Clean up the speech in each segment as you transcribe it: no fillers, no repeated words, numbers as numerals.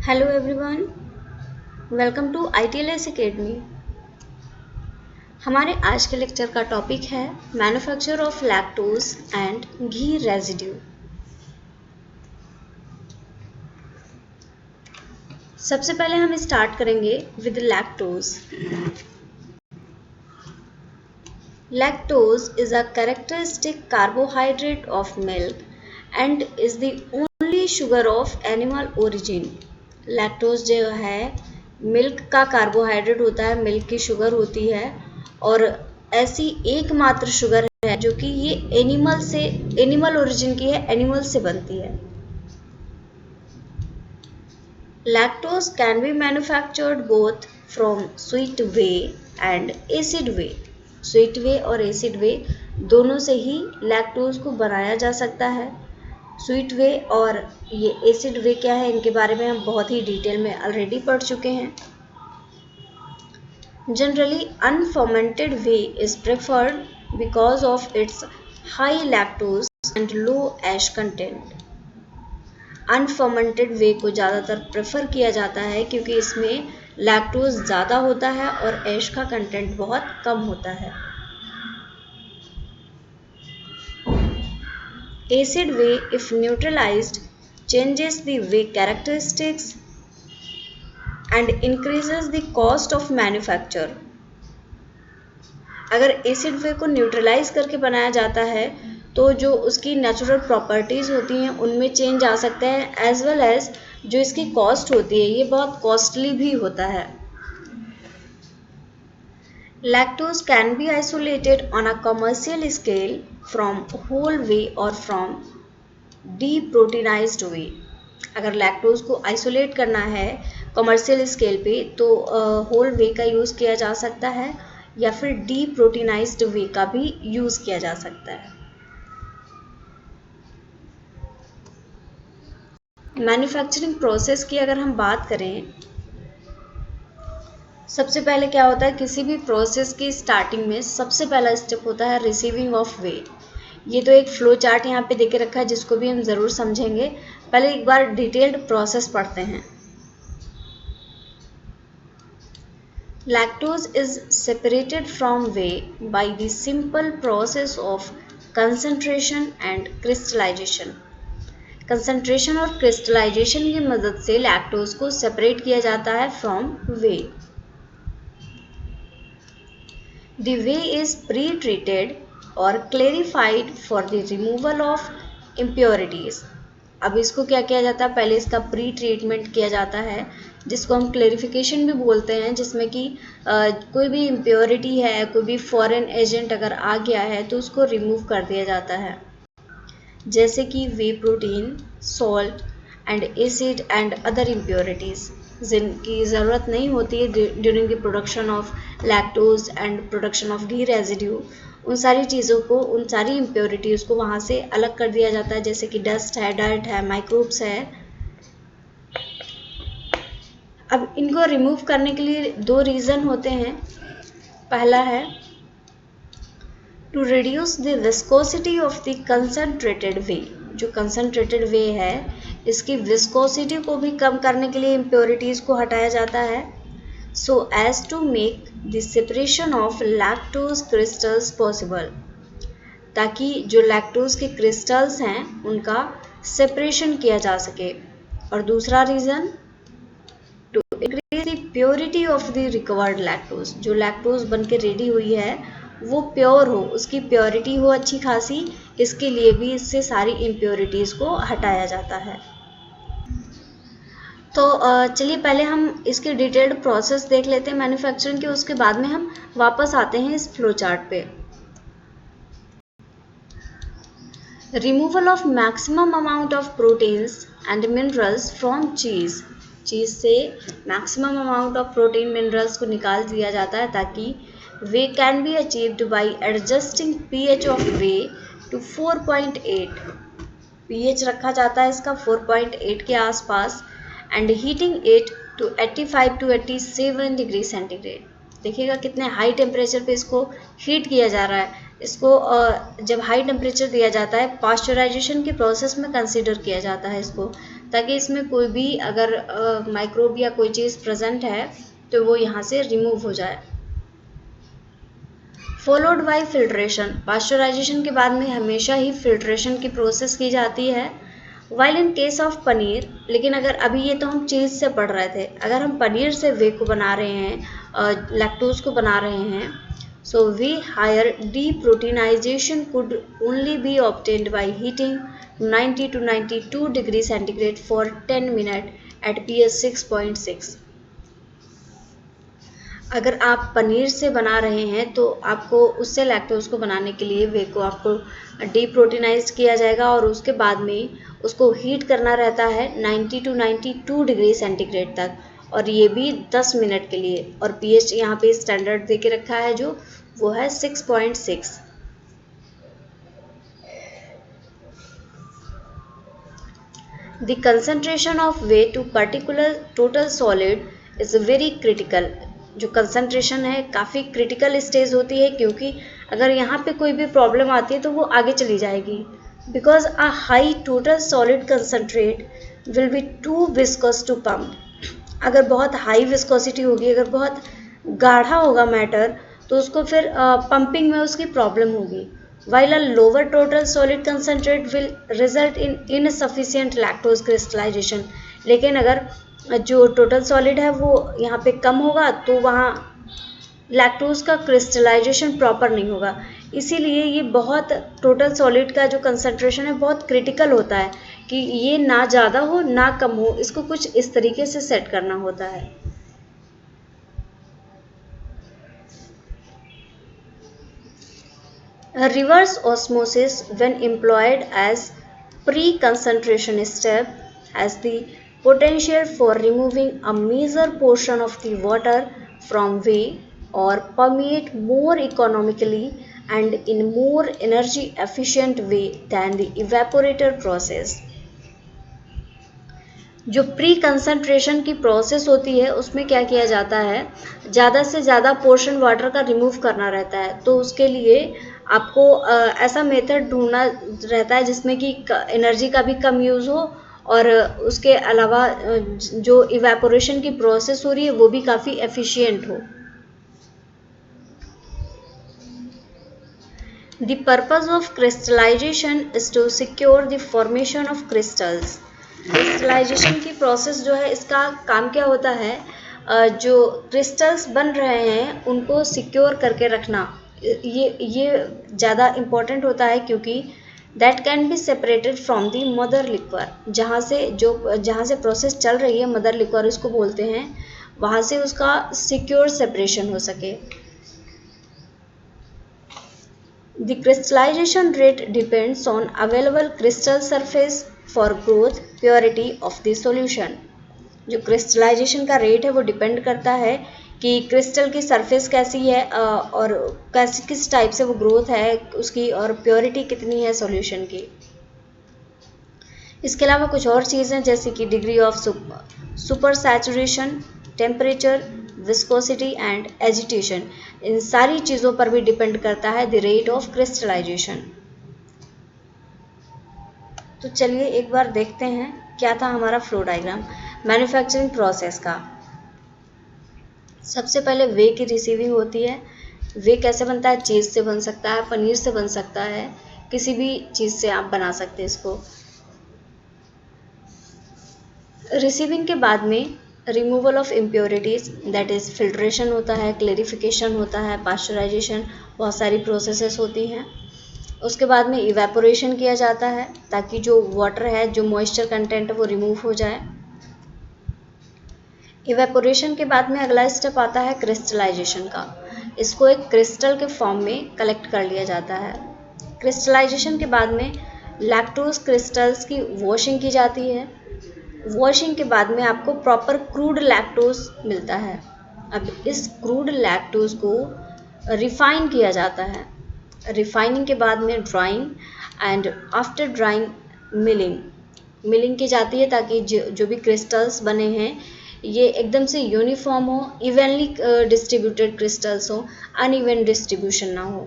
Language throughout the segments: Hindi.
Hello everyone, welcome to ITLS academy. हमारे आज के लेक्चर का टॉपिक है manufacture of lactose and ghee residue. सबसे पहले हम स्टार्ट करेंगे with lactose. Lactose is a characteristic carbohydrate of milk and is the only sugar of animal origin. Lactose जो है मिल्क का कार्बोहाइड्रेट होता है, मिल्क की शुगर होती है और ऐसी एकमात्र शुगर है जो कि ये एनिमल ओरिजिन की है, एनिमल से बनती है। Lactose can be manufactured both from sweet way and acid way. Sweet way और एसिड वे दोनों से ही लैक्टोज को बनाया जा सकता है। स्वीट वे और ये एसिड वे क्या है, इनके बारे में हम बहुत ही डिटेल में ऑलरेडी पढ़ चुके हैं। Generally unfermented whey is preferred because of its high lactose and low ash content. Unfermented whey को ज़्यादातर प्रेफर किया जाता है क्योंकि इसमें लैक्टोज ज़्यादा होता है और ऐश का कंटेंट बहुत कम होता है। Acid way, if neutralized, changes the way characteristics and increases the cost of manufacture. अगर एसिड वे को न्यूट्रलाइज करके बनाया जाता है तो जो उसकी नेचुरल प्रॉपर्टीज़ होती हैं उनमें चेंज आ सकता है, एज वेल एज जो इसकी कॉस्ट होती है ये बहुत कॉस्टली भी होता है। Lactose can be isolated on a commercial scale from whole whey or from deproteinized whey. अगर लैक्टोज को आइसोलेट करना है कमर्शियल स्केल पे तो होल वे का यूज़ किया जा सकता है या फिर डीप्रोटीनाइज्ड वे का भी यूज़ किया जा सकता है। मैन्युफैक्चरिंग प्रोसेस की अगर हम बात करें, सबसे पहले क्या होता है, किसी भी प्रोसेस की स्टार्टिंग में सबसे पहला स्टेप होता है रिसीविंग ऑफ वे। ये तो एक फ्लो चार्ट यहाँ पे देके रखा है जिसको भी हम ज़रूर समझेंगे। पहले एक बार डिटेल्ड प्रोसेस पढ़ते हैं। Lactose is separated from whey by the simple process of concentration and crystallization. Concentration और क्रिस्टलाइजेशन की मदद से लैक्टोज को सेपरेट किया जाता है from whey. The whey is pre-treated or clarified for the removal of impurities. अब इसको क्या किया जाता है, पहले इसका प्री ट्रीटमेंट किया जाता है जिसको हम क्लेरिफिकेशन भी बोलते हैं, जिसमें कि कोई भी इम्प्योरिटी है, कोई भी फॉरेन एजेंट अगर आ गया है तो उसको रिमूव कर दिया जाता है, जैसे कि whey protein, salt and acid and other impurities जिनकी ज़रूरत नहीं होती है during the production of lactose and production of ghee residue. उन सारी चीज़ों को, उन सारी इम्प्योरिटीज़ को वहाँ से अलग कर दिया जाता है, जैसे कि डस्ट है, डर्ट है, माइक्रोब्स है। अब इनको रिमूव करने के लिए दो रीज़न होते हैं। पहला है to reduce the viscosity of the concentrated whey. जो कंसनट्रेटेड वे है इसकी विस्कोसिटी को भी कम करने के लिए इम्प्योरिटीज़ को हटाया जाता है, so as to make the separation of lactose crystals possible, ताकि जो लैक्टोज के क्रिस्टल्स हैं उनका सेपरेशन किया जा सके। और दूसरा reason to increase the purity of the recovered lactose. जो लैक्टोज बन के रेडी हुई है वो प्योर हो, उसकी प्योरिटी हो अच्छी खासी, इसके लिए भी इससे सारी इम्प्योरिटीज़ को हटाया जाता है। तो चलिए पहले हम इसके डिटेल्ड प्रोसेस देख लेते हैं मैन्युफैक्चरिंग के, उसके बाद में हम वापस आते हैं इस फ्लो चार्ट पे। Removal of maximum amount of proteins and minerals from cheese. Cheese से maximum amount of protein minerals को निकाल दिया जाता है ताकि whey can be achieved by adjusting pH of whey to 4.8। pH रखा जाता है इसका 4.8 के आसपास and heating it to 85 to 87 degree centigrade. देखिएगा कितने हाई टेम्परेचर पे इसको हीट किया जा रहा है। इसको जब हाई टेम्परेचर दिया जाता है पास्चराइजेशन के प्रोसेस में कंसीडर किया जाता है इसको, ताकि इसमें कोई भी अगर माइक्रोब या कोई चीज़ प्रेजेंट है तो वो यहाँ से रिमूव हो जाए। फॉलोड बाय फिल्ट्रेशन, पास्चराइजेशन के बाद में हमेशा ही फिल्ट्रेशन की प्रोसेस की जाती है। While in case of paneer, लेकिन अगर अभी ये तो हम चीज़ से पढ़ रहे थे, अगर हम पनीर से वे को बना रहे हैं, लैक्टोज को बना रहे हैं, so we higher deproteinization could only be obtained by heating 90 to 92 degree centigrade for 10 minutes at pH 6.6। अगर आप पनीर से बना रहे हैं तो आपको उससे लैक्टोज को बनाने के लिए वे को आपको डीप्रोटीनाइज किया जाएगा और उसके बाद में उसको हीट करना रहता है 90 टू 92 डिग्री सेंटीग्रेड तक, और ये भी 10 मिनट के लिए। और पीएच यहाँ पे स्टैंडर्ड दे के रखा है जो वो है 6.6। The concentration of whey to particular total solid is very critical। जो कंसंट्रेशन है काफ़ी क्रिटिकल स्टेज होती है, क्योंकि अगर यहाँ पे कोई भी प्रॉब्लम आती है तो वो आगे चली जाएगी। Because a high total solid concentrate will be too viscous to pump. अगर बहुत हाई विस्कोसिटी होगी, अगर बहुत गाढ़ा होगा मैटर, तो उसको फिर पंपिंग में उसकी प्रॉब्लम होगी। while a lower total solid concentrate will result in insufficient lactose crystallization। लेकिन अगर जो टोटल सॉलिड है वो यहाँ पे कम होगा तो वहाँ लैक्टोज का क्रिस्टलाइजेशन प्रॉपर नहीं होगा। इसीलिए ये बहुत टोटल सॉलिड का जो कंसंट्रेशन है बहुत क्रिटिकल होता है कि ये ना ज़्यादा हो ना कम हो, इसको कुछ इस तरीके से सेट करना होता है। Reverse osmosis, when employed as pre-concentration step, has the potential for removing a major portion of the water from whey or permeate more economically and in more energy efficient way than the evaporator process। जो प्री कंसंट्रेशन की प्रोसेस होती है उसमें क्या किया जाता है, ज़्यादा से ज़्यादा पोर्शन वाटर का रिमूव करना रहता है। तो उसके लिए आपको ऐसा मेथड ढूंढना रहता है जिसमें कि एनर्जी का भी कम यूज़ हो और उसके अलावा जो इवेपोरेशन की प्रोसेस हो रही है वो भी काफ़ी एफिशिएंट हो। The purpose of crystallization is to secure the formation of crystals। Crystallization की प्रोसेस जो है इसका काम क्या होता है, जो क्रिस्टल्स बन रहे हैं उनको सिक्योर करके रखना। ये ज़्यादा इम्पोर्टेंट होता है क्योंकि that can be separated from the mother liquor. जहाँ से प्रोसेस चल रही है मदर लिक्वर इसको बोलते हैं, वहाँ से उसका सिक्योर सेपरेशन हो सके। The crystallization rate depends on available crystal surface for growth purity of the solution। जो क्रिस्टलाइजेशन का रेट है वो डिपेंड करता है कि क्रिस्टल की सरफेस कैसी है और किस टाइप से वो ग्रोथ है उसकी और प्योरिटी कितनी है सॉल्यूशन की। इसके अलावा कुछ और चीज़ें जैसे कि degree of super saturation, temperature, viscosity and agitation, इन सारी चीज़ों पर भी डिपेंड करता है द रेट ऑफ क्रिस्टलाइजेशन। तो चलिए एक बार देखते हैं क्या था हमारा फ्लो डायग्राम मैन्युफैक्चरिंग प्रोसेस का। सबसे पहले वे की रिसीविंग होती है। वे कैसे बनता है, चीज़ से बन सकता है, पनीर से बन सकता है, किसी भी चीज़ से आप बना सकते हैं इसको। रिसीविंग के बाद में removal of impurities that is filtration होता है, क्लेरिफिकेशन होता है, पास्चराइजेशन, बहुत सारी प्रोसेसेस होती हैं। उसके बाद में इवेपोरेशन किया जाता है ताकि जो वाटर है, जो मॉइस्चर कंटेंट है वो रिमूव हो जाए। इवेपोरेशन के बाद में अगला स्टेप आता है क्रिस्टलाइजेशन का। इसको एक क्रिस्टल के फॉर्म में कलेक्ट कर लिया जाता है। क्रिस्टलाइजेशन के बाद में लैक्टोज क्रिस्टल्स की वॉशिंग की जाती है। वॉशिंग के बाद में आपको प्रॉपर क्रूड लैक्टोज मिलता है। अब इस क्रूड लैक्टोज को रिफाइन किया जाता है। रिफाइनिंग के बाद में drawing and after drawing milling की जाती है ताकि जो भी क्रिस्टल्स बने हैं ये एकदम से यूनिफॉर्म हो, इवनली डिस्ट्रीब्यूटेड क्रिस्टल्स हो, अनइवन डिस्ट्रीब्यूशन ना हो।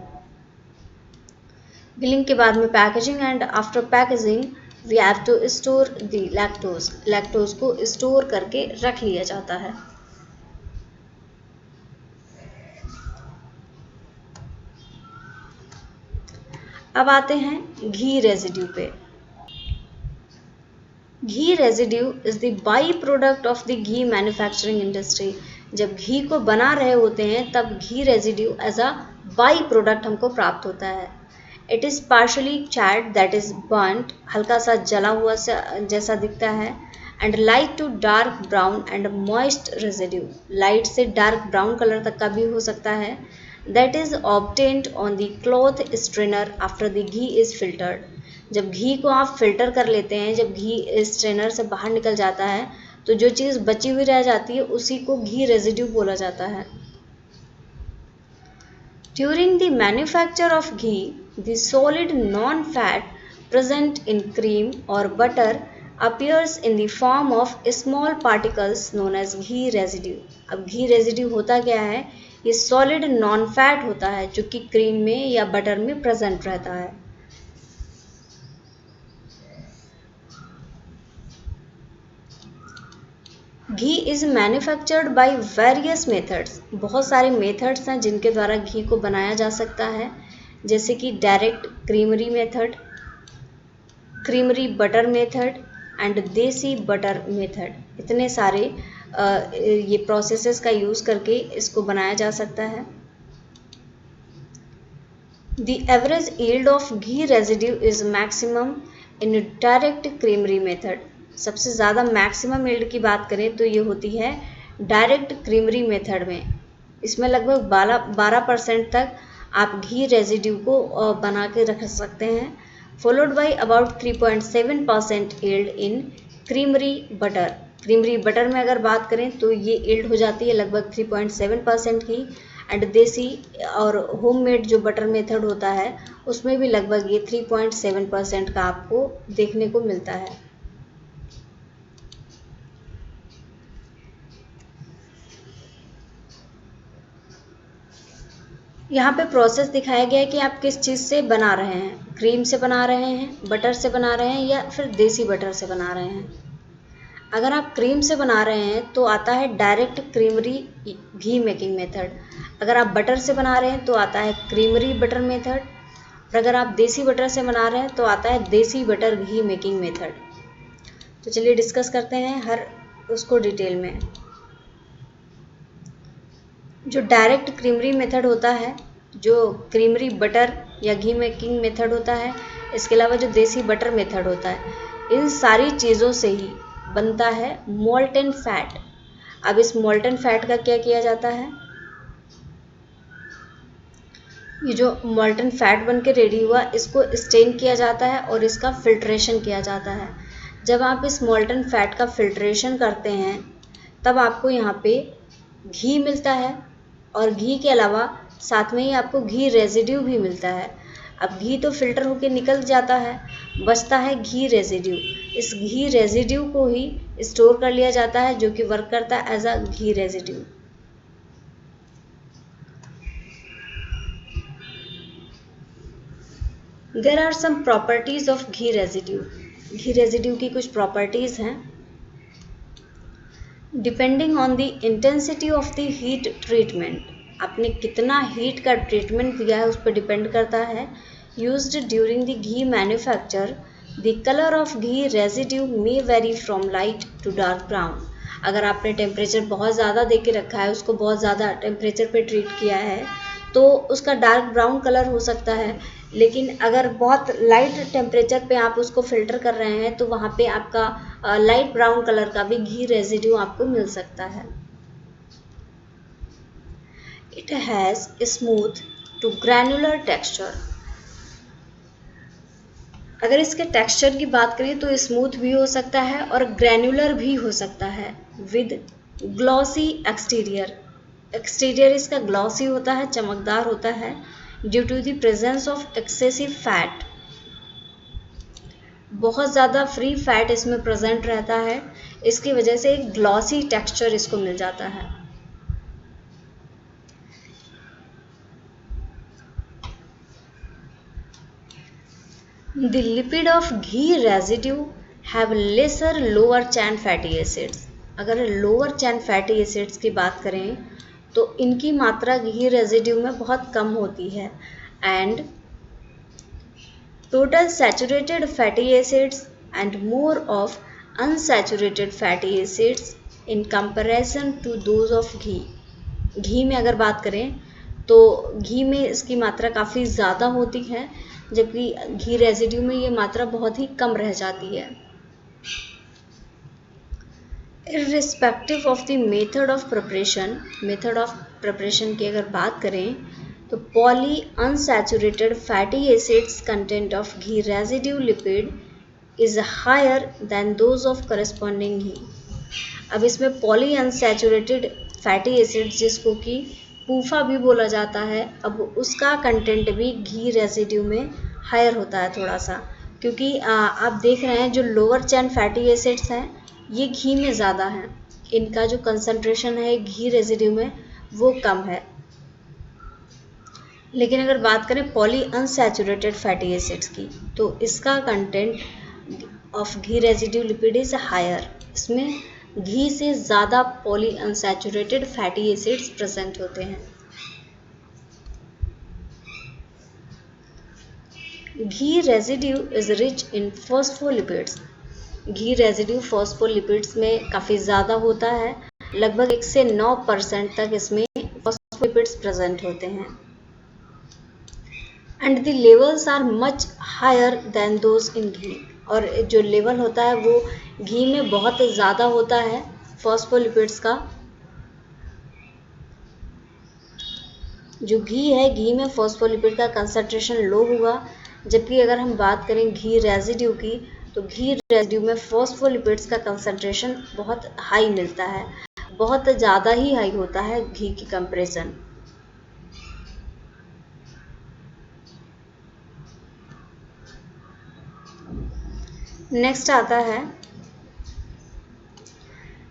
मिलिंग के बाद में packaging and after packaging we have to store the lactose, lactose को स्टोर करके रख लिया जाता है। अब आते हैं घी रेजिड्यू पे। Ghee residue is the by product of the ghee manufacturing industry. जब घी को बना रहे होते हैं तब ghee residue as a by product हमको प्राप्त होता है। It is partially charred that is burnt, हल्का सा जला हुआ जैसा दिखता है। And light to dark brown and moist residue, light से डार्क ब्राउन कलर तक का भी हो सकता है। That is obtained on the cloth strainer after the ghee is filtered. जब घी को आप फिल्टर कर लेते हैं, जब घी स्ट्रेनर से बाहर निकल जाता है तो जो चीज़ बची हुई रह जाती है उसी को घी रेजिड्यू बोला जाता है। During the manufacture of ghee, the solid non fat present in cream और butter appears in the form of small particles known as ghee residue. अब घी रेजिड्यू होता क्या है? ये सॉलिड नॉन फैट होता है जो कि क्रीम में या बटर में प्रेजेंट रहता है। Ghee is manufactured by various methods, बहुत सारे मेथड्स हैं जिनके द्वारा घी को बनाया जा सकता है, जैसे कि direct creamery method, creamery butter method and देसी बटर मेथड। इतने सारे ये प्रोसेसेस का यूज़ करके इसको बनाया जा सकता है। The average yield of ghee residue is maximum in direct creamery method. सबसे ज़्यादा मैक्सिमम यील्ड की बात करें तो ये होती है डायरेक्ट क्रीमरी मेथड में। इसमें लगभग 12% तक आप घी रेजिड्यू को बना के रख सकते हैं, followed by about 3.7% yield in creamery butter. Creamery butter में अगर बात करें तो ये यील्ड हो जाती है लगभग 3.7% की। एंड देसी और होममेड जो बटर मेथड होता है उसमें भी लगभग ये 3.7% का आपको देखने को मिलता है। यहाँ पे प्रोसेस दिखाया गया है कि आप किस चीज़ से बना रहे हैं, क्रीम से बना रहे हैं, बटर से बना रहे हैं या फिर देसी बटर से बना रहे हैं। अगर आप क्रीम से बना रहे हैं तो आता है डायरेक्ट क्रीमरी घी मेकिंग मेथड। अगर आप बटर से बना रहे हैं तो आता है क्रीमरी बटर मेथड। और अगर आप देसी बटर से बना रहे हैं तो आता है देसी बटर घी मेकिंग मेथड। तो चलिए डिस्कस करते हैं हर उसको डिटेल में। जो डायरेक्ट क्रीमरी मेथड होता है, जो क्रीमरी बटर या घी मेकिंग मेथड होता है, इसके अलावा जो देसी बटर मेथड होता है, इन सारी चीज़ों से ही बनता है मोल्टन फैट। अब इस मोल्टन फैट का क्या किया जाता है? ये जो मोल्टन फैट बन के रेडी हुआ इसको स्टेन किया जाता है और इसका फिल्ट्रेशन किया जाता है। जब आप इस मोल्टन फैट का फिल्ट्रेशन करते हैं तब आपको यहाँ पे घी मिलता है और घी के अलावा साथ में ही आपको घी रेजिड्यू भी मिलता है। अब घी तो फिल्टर होके निकल जाता है, बचता है घी रेजिड्यू। इस घी रेजिड्यू को ही स्टोर कर लिया जाता है जो कि वर्क करता है as a ghee residue. There are some properties of ghee residue. Ghee residue की कुछ प्रॉपर्टीज हैं। Depending on the intensity of the heat treatment, आपने कितना हीट का ट्रीटमेंट दिया है उस पर डिपेंड करता है। Used during the ghee manufacture, the colour of ghee residue may vary from light to dark brown. अगर आपने टेम्परेचर बहुत ज़्यादा दे के रखा है, उसको बहुत ज़्यादा टेम्परेचर पे ट्रीट किया है तो उसका डार्क ब्राउन कलर हो सकता है। लेकिन अगर बहुत लाइट टेम्परेचर पे आप उसको फिल्टर कर रहे हैं तो वहाँ पे आपका लाइट ब्राउन कलर का भी घी रेजिड्यू आपको मिल सकता है। It has smooth to granular texture. अगर इसके टेक्सचर की बात करें तो स्मूथ भी हो सकता है और ग्रैनुलर भी हो सकता है। विद ग्लॉसी एक्सटीरियर, एक्सटीरियर इसका ग्लॉसी होता है, चमकदार होता है। Due to the presence of excessive fat, बहुत ज़्यादा फ्री फैट इसमें प्रेजेंट रहता है, इसकी वजह से एक ग्लॉसी टेक्सचर इसको मिल जाता है। The lipid of ghee residue have lesser lower chain fatty acids. अगर लोअर चैन फैटी एसिड्स की बात करें तो इनकी मात्रा घी रेजिड्यू में बहुत कम होती है and total saturated fatty acids and more of unsaturated fatty acids in comparison to those of ghee. घी में अगर बात करें तो घी में इसकी मात्रा काफ़ी ज़्यादा होती है जबकि घी रेजिड्यू में ये मात्रा बहुत ही कम रह जाती है. Irrespective of the method of preparation की अगर बात करें तो poly unsaturated fatty acids content of ghee residue lipid is higher than those of corresponding ghee. अब इसमें poly unsaturated fatty acids जिसको कि पूफा भी बोला जाता है, अब उसका कंटेंट भी घी रेजिड्यू में हायर होता है थोड़ा सा, क्योंकि आप देख रहे हैं जो लोअर चैन फैटी एसिड्स हैं ये घी में ज़्यादा हैं, इनका जो कंसंट्रेशन है घी रेजिड्यू में वो कम है. लेकिन अगर बात करें पॉली अनसैचुरेटेड फैटी एसिड्स की तो इसका content of ghee residue lipid is higher. इसमें घी से ज़्यादा poly unsaturated fatty acids present होते हैं. Ghee residue is rich in phospholipids. Ghee residue phospholipids में काफ़ी ज़्यादा होता है, लगभग 1 से 9% तक इसमें फॉस्फोलिपिड्स प्रेजेंट होते हैं. And the levels are much higher than those in ghee. और जो लेवल होता है वो घी में बहुत ज़्यादा होता है फॉस्फोलिपिड्स का. जो घी है घी में फॉस्फोलिपिड का कंसंट्रेशन लो हुआ, जबकि अगर हम बात करें घी रेजिड्यू की तो घी रेजिड्यू में फॉस्फोलिपिड्स का कंसंट्रेशन बहुत हाई मिलता है, बहुत ज़्यादा ही हाई होता है घी की कंपैरिजन. नेक्स्ट आता है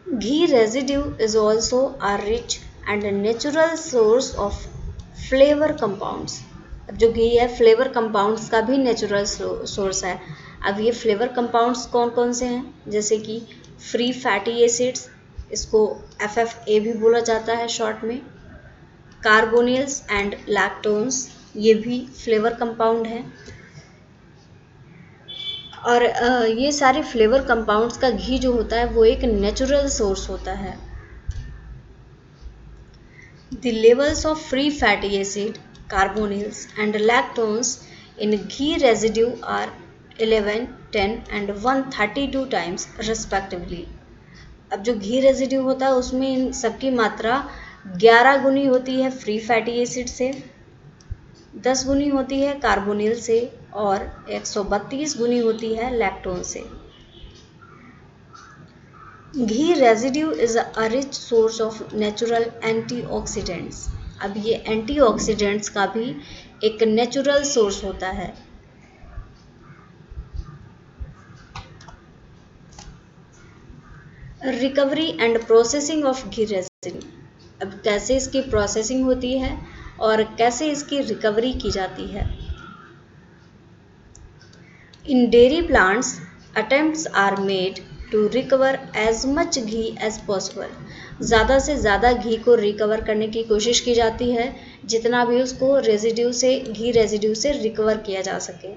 ghee residue is also a rich and natural source of flavour compounds. अब जो घी है फ्लेवर कंपाउंड्स का भी नेचुरल सोर्स है. अब ये फ्लेवर कंपाउंड्स कौन कौन से हैं, जैसे कि फ्री फैटी एसिड्स, इसको FFA भी बोला जाता है शॉर्ट में, कार्बोनिल्स एंड लैक्टोन्स, ये भी फ्लेवर कंपाउंड हैं. और ये सारे फ्लेवर कंपाउंड्स का घी जो होता है वो एक नेचुरल सोर्स होता है. The levels of free fatty acid, carbonyls and lactones in ghee residue are 11, 10 and 132 times respectively. अब जो घी रेजिड्यू होता है उसमें इन सबकी मात्रा 11 गुनी होती है फ्री फैटी एसिड से, 10 गुनी होती है कार्बोनिल से और 132 गुनी होती है लैक्टोन से. Ghee residue is a rich source of natural antioxidants. अब ये एंटीऑक्सीडेंट्स का भी एक नेचुरल सोर्स होता है. Recovery and processing of ghee residue. अब कैसे इसकी प्रोसेसिंग होती है और कैसे इसकी रिकवरी की जाती है. In dairy plants attempts are made to recover as much ghee as possible. ज़्यादा से ज़्यादा घी को रिकवर करने की कोशिश की जाती है जितना भी उसको रेजिड्यू से घी रेजिड्यू से रिकवर किया जा सके.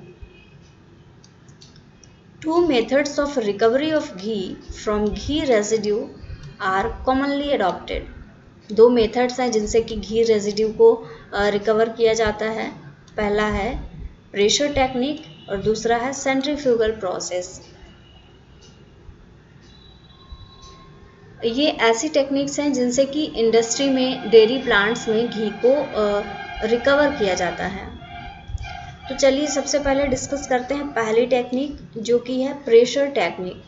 Two methods of recovery of ghee from ghee residue are commonly adopted. दो मेथड्स हैं जिनसे कि घी रेजिड्यू को रिकवर किया जाता है. पहला है प्रेशर टेक्निक और दूसरा है सेंट्रीफ्यूगल प्रोसेस. ये ऐसी टेक्निक्स हैं जिनसे कि इंडस्ट्री में डेयरी प्लांट्स में घी को रिकवर किया जाता है. तो चलिए सबसे पहले डिस्कस करते हैं पहली टेक्निक जो कि है pressure technique.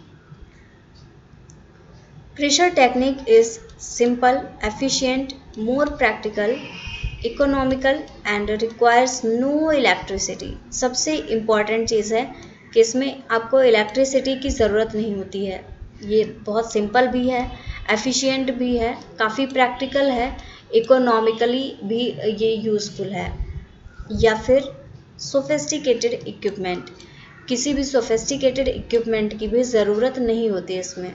Pressure technique is simple, efficient, more practical, economical and requires no electricity. सबसे इम्पॉर्टेंट चीज़ है कि इसमें आपको इलेक्ट्रिसिटी की ज़रूरत नहीं होती है. ये बहुत सिंपल भी है, एफिशिएंट भी है, काफ़ी प्रैक्टिकल है, इकोनॉमिकली भी ये यूज़फुल है. या फिर सोफिस्टिकेटेड इक्विपमेंट. किसी भी सोफिस्टिकेटेड इक्विपमेंट की भी ज़रूरत नहीं होती इसमें।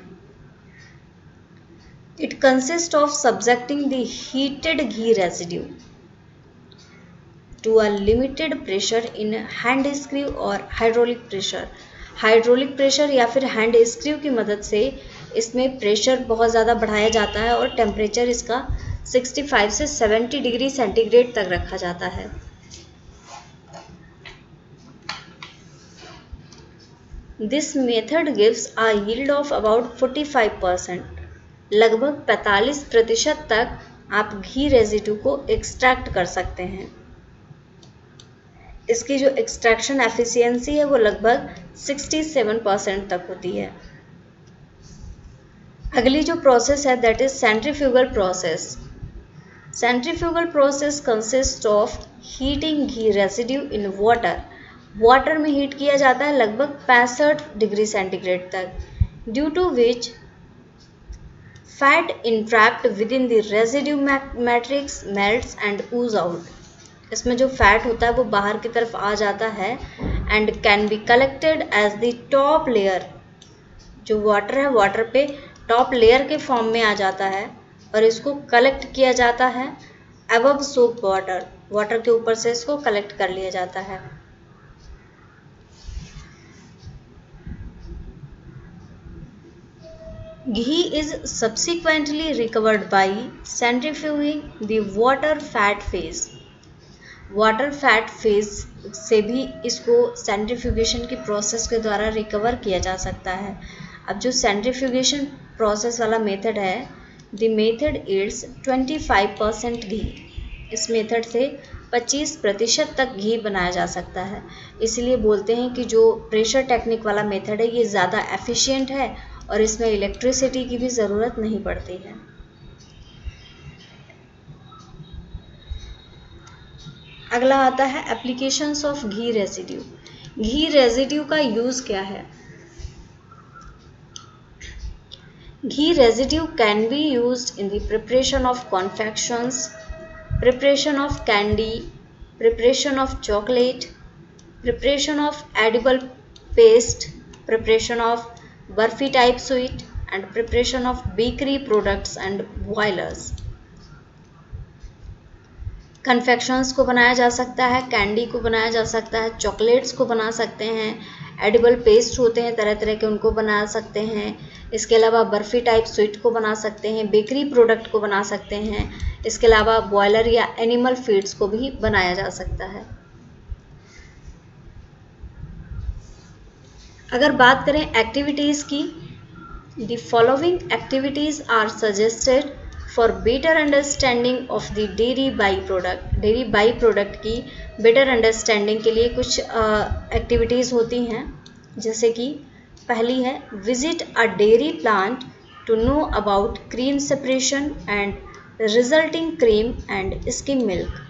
It consist of subjecting the heated ghee residue to a limited pressure in hand screw और हाइड्रोलिक प्रेशर या फिर हैंड स्क्रू की मदद से इसमें प्रेशर बहुत ज़्यादा बढ़ाया जाता है और टेम्परेचर इसका 65 से 70 डिग्री सेंटीग्रेड तक रखा जाता है। This method gives a yield of about 45%। लगभग 45% तक आप घी रेजिड्यू को एक्सट्रैक्ट कर सकते हैं। इसकी जो एक्सट्रैक्शन एफिशिएंसी है वो लगभग 67% तक होती है। अगली जो प्रोसेस है that is centrifugal process. Centrifugal process consist of heating ghee residue in water में हीट किया जाता है लगभग 65 डिग्री सेंटीग्रेड तक, due to which fat intact within the residue matrix melts and ooze out. इसमें जो फैट होता है वो बाहर की तरफ आ जाता है and can be collected as the top layer. जो वाटर है वाटर पे टॉप लेयर के फॉर्म में आ जाता है और इसको कलेक्ट किया जाता है अबव सोप वाटर के ऊपर से इसको कलेक्ट कर लिया जाता है। Ghee is subsequently recovered by centrifuging the water fat phase. Water fat phase से भी इसको सेंट्रीफ्यूगेशन की प्रोसेस के द्वारा रिकवर किया जा सकता है। अब जो सेंट्रीफ्यूगेशन प्रोसेस वाला मेथड है, द मेथड इट्स 25% घी। इस मेथड से 25% तक घी बनाया जा सकता है। इसलिए बोलते हैं कि जो प्रेशर टेक्निक वाला मेथड है ये ज़्यादा एफिशिएंट है और इसमें इलेक्ट्रिसिटी की भी ज़रूरत नहीं पड़ती है। अगला आता है applications of ghee residue. Ghee residue का यूज़ क्या है? Ghee residue can be used in the preparation of confections, preparation of candy, preparation of chocolate, preparation of edible paste, preparation of barfi type sweet and preparation of bakery products and boilers. Confections को बनाया जा सकता है, कैंडी को बनाया जा सकता है, चॉकलेट्स को बना सकते हैं, एडिबल पेस्ट होते हैं तरह तरह के उनको बना सकते हैं। इसके अलावा बर्फ़ी टाइप स्वीट को बना सकते हैं, बेकरी प्रोडक्ट को बना सकते हैं। इसके अलावा बॉयलर या एनिमल फीड्स को भी बनाया जा सकता है। अगर बात करें एक्टिविटीज़ की, the following activities are suggested for better understanding of the dairy by product. Dairy by product की बेटर अंडरस्टैंडिंग के लिए कुछ एक्टिविटीज़ होती हैं, जैसे कि पहली है visit a dairy plant to know about cream separation and resulting cream and skim milk.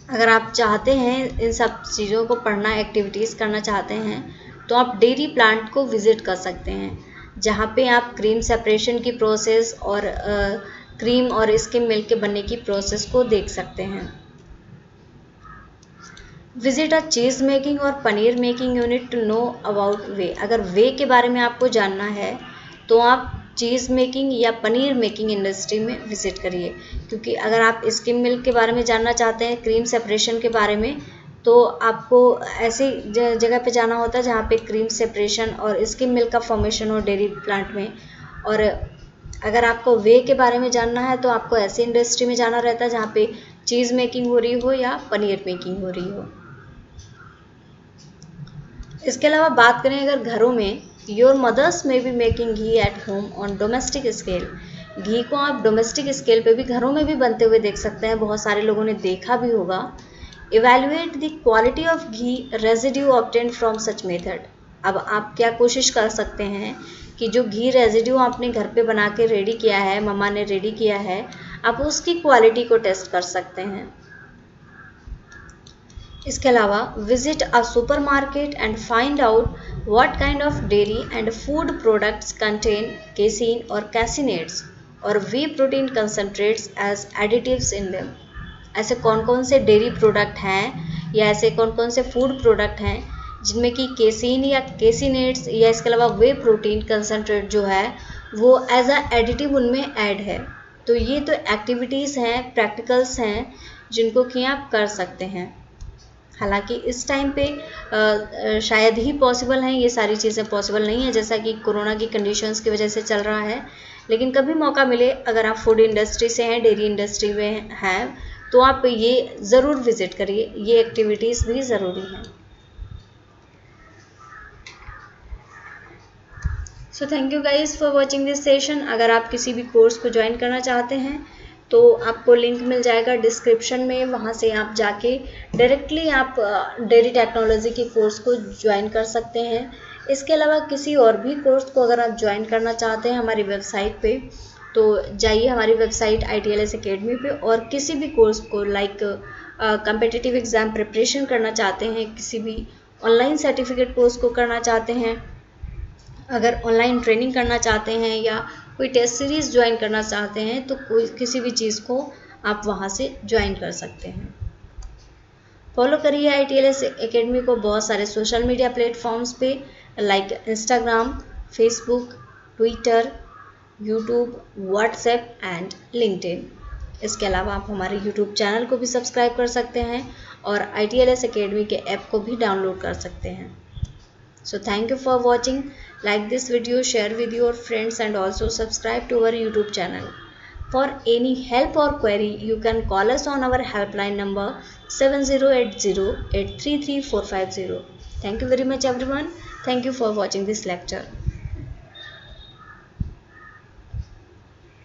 अगर आप चाहते हैं इन सब चीज़ों को पढ़ना, एक्टिविटीज़ करना चाहते हैं तो आप डेयरी प्लांट को विज़िट कर सकते हैं, जहाँ पे आप क्रीम सेपरेशन की प्रोसेस और क्रीम और स्किम मिल्क के बनने की प्रोसेस को देख सकते हैं। विजिट अ चीज़ मेकिंग और paneer making unit to know about whey. अगर वे के बारे में आपको जानना है तो आप चीज़ मेकिंग या पनीर मेकिंग इंडस्ट्री में विजिट करिए, क्योंकि अगर आप स्किम मिल्क के बारे में जानना चाहते हैं, क्रीम सेपरेशन के बारे में, तो आपको ऐसी जगह पे जाना होता है जहाँ पे क्रीम सेपरेशन और स्किम मिल्क का फॉर्मेशन हो डेयरी प्लांट में। और अगर आपको वे के बारे में जानना है तो आपको ऐसी इंडस्ट्री में जाना रहता है जहाँ पे चीज़ मेकिंग हो रही हो या पनीर मेकिंग हो रही हो। इसके अलावा बात करें अगर घरों में, योर मदर्स में be making ghee at home on domestic scale. घी को आप डोमेस्टिक स्केल पे भी घरों में भी बनते हुए देख सकते हैं, बहुत सारे लोगों ने देखा भी होगा। Evaluate the quality of ghee residue obtain from such method. अब आप क्या कोशिश कर सकते हैं कि जो घी रेजिड्यू आपने घर पे बना के रेडी किया है, मम्मा ने रेडी किया है, आप उसकी क्वालिटी को टेस्ट कर सकते हैं। इसके अलावा visit a supermarket and find out what kind of dairy and food products contain casein और कैसिनेट्स और whey protein concentrates as additives in them. ऐसे कौन कौन से डेयरी प्रोडक्ट हैं या ऐसे कौन कौन से फूड प्रोडक्ट हैं जिनमें कि केसीन या केसिनेट्स या इसके अलावा वे प्रोटीन कंसनट्रेट जो है वो एज अ एडिटिव उनमें ऐड है। तो ये तो एक्टिविटीज़ हैं, प्रैक्टिकल्स हैं जिनको कि आप कर सकते हैं। हालांकि इस टाइम पे शायद ही पॉसिबल हैं, ये सारी चीज़ें पॉसिबल नहीं है जैसा कि कोरोना की कंडीशंस की वजह से चल रहा है। लेकिन कभी मौका मिले, अगर आप फूड इंडस्ट्री से हैं, डेयरी इंडस्ट्री में हैं, तो आप ये ज़रूर विज़िट करिए, ये एक्टिविटीज़ भी ज़रूरी हैं। So thank you guys for watching this session. अगर आप किसी भी कोर्स को ज्वाइन करना चाहते हैं तो आपको लिंक मिल जाएगा डिस्क्रिप्शन में, वहाँ से आप जाके डायरेक्टली आप डेयरी टेक्नोलॉजी के कोर्स को ज्वाइन कर सकते हैं। इसके अलावा किसी और भी कोर्स को अगर आप ज्वाइन करना चाहते हैं हमारी वेबसाइट पे, तो जाइए हमारी वेबसाइट ITLS Academy पे, और किसी भी कोर्स को लाइक कम्पिटिटिव एग्ज़ाम प्रिपरेशन करना चाहते हैं, किसी भी ऑनलाइन सर्टिफिकेट कोर्स को करना चाहते हैं, अगर ऑनलाइन ट्रेनिंग करना चाहते हैं या कोई टेस्ट सीरीज़ ज्वाइन करना चाहते हैं, तो कोई किसी भी चीज़ को आप वहाँ से ज्वाइन कर सकते हैं। फॉलो करिए ITLS Academy को बहुत सारे सोशल मीडिया प्लेटफॉर्म्स पे like Instagram, Facebook, Twitter, YouTube, WhatsApp and LinkedIn. इसके अलावा आप हमारे यूट्यूब चैनल को भी सब्सक्राइब कर सकते हैं और ITLS Academy के ऐप को भी डाउनलोड कर सकते हैं। So thank you for watching. Like this video, share with your friends and also subscribe to our YouTube channel. For any help or query, you can call us on our helpline number 7080833450. Thank you very much everyone. Thank you for watching this lecture.